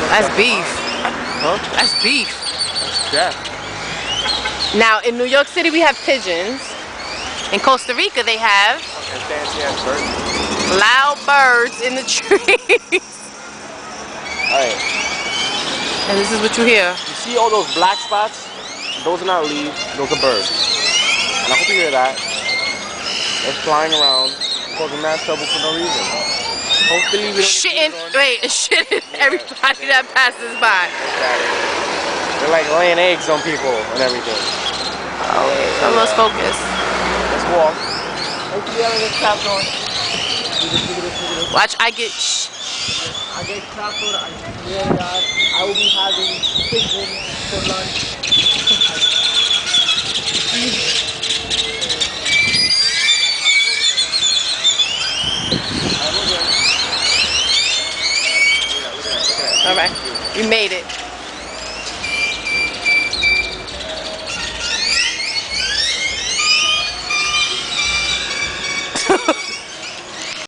That's beef. Huh? That's beef. Yeah. Now, in New York City, we have pigeons. In Costa Rica, they have And fancy ass birds. loud birds in the trees. Alright. And this is what you hear. You see all those black spots? Those are not leaves, those are birds. And I hope you hear that. They're flying around, causing mad trouble for no reason. Hopefully we don't Shitting, shitting everybody that passes by. They're like laying eggs on people and everything. Oh, I'm lost focus. Let's walk. Hopefully I don't get trapped on. Watch, I get. I get trapped on. I swear to God, I will be having pigeons for lunch. All right, you made it.